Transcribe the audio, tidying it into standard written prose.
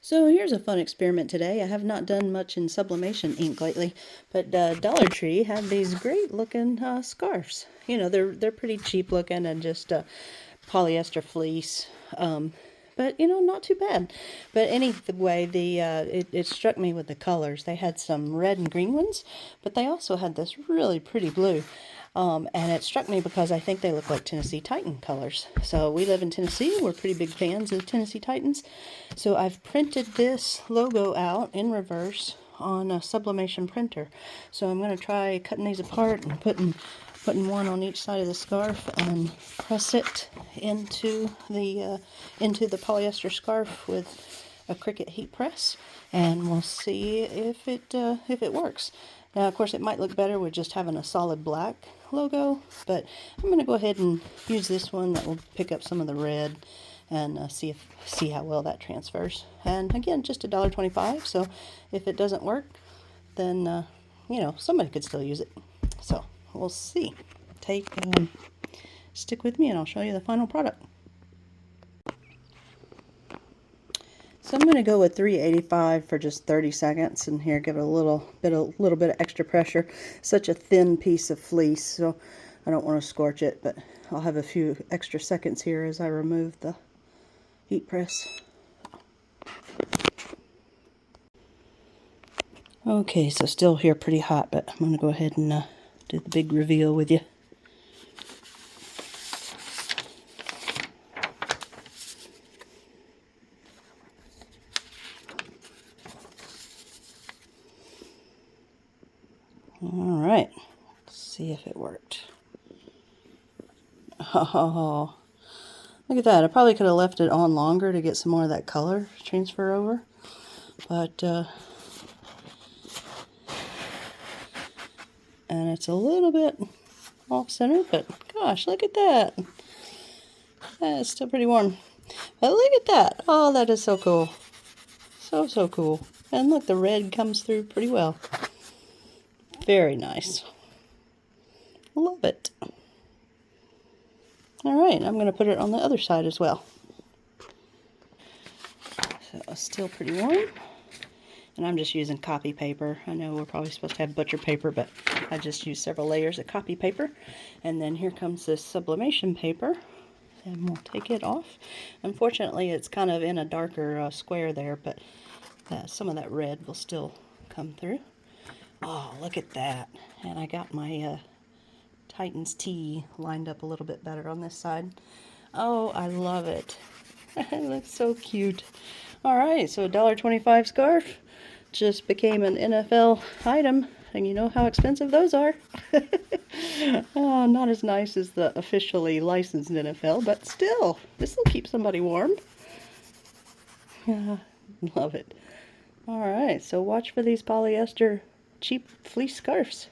So here's a fun experiment today. I have not done much in sublimation ink lately, but Dollar Tree had these great looking scarves. You know, they're pretty cheap looking and just polyester fleece. But you know, not too bad. But anyway, it struck me with the colors. They had some red and green ones, but they also had this really pretty blue. And it struck me because I think they look like Tennessee Titan colors. So we live in Tennessee. We're pretty big fans of Tennessee Titans. So I've printed this logo out in reverse on a sublimation printer. So I'm going to try cutting these apart and putting one on each side of the scarf and press it into the polyester scarf with a Cricut heat press, and we'll see if it works. Now, of course, it might look better with just having a solid black logo, but I'm going to go ahead and use this one that will pick up some of the red and see how well that transfers. And again, just $1.25. So if it doesn't work, then you know, somebody could still use it. So we'll see. Stick with me, and I'll show you the final product. So I'm going to go with 385 for just 30 seconds, and here give it a little bit of extra pressure. Such a thin piece of fleece, so I don't want to scorch it, but I'll have a few extra seconds here as I remove the heat press. Okay, so still here pretty hot, but I'm going to go ahead and do the big reveal with you. All right, let's see if it worked. Oh, look at that. I probably could have left it on longer to get some more of that color transfer over, but and it's a little bit off-center, but gosh, look at that. It's still pretty warm. But look at that. Oh, that is so cool. So cool. And look, the red comes through pretty well. Very nice. Love it. All right, I'm going to put it on the other side as well. So it's still pretty warm. And I'm just using copy paper. I know we're probably supposed to have butcher paper, but I just used several layers of copy paper. And then here comes this sublimation paper. And we'll take it off. Unfortunately, it's kind of in a darker square there, but some of that red will still come through. Oh, look at that. And I got my Titans tee lined up a little bit better on this side. Oh, I love it. It looks so cute. All right, so $1.25 scarf just became an NFL item, and you know how expensive those are. Oh, not as nice as the officially licensed NFL, but still, this will keep somebody warm. Yeah, love it. All right, so watch for these polyester cheap fleece scarves.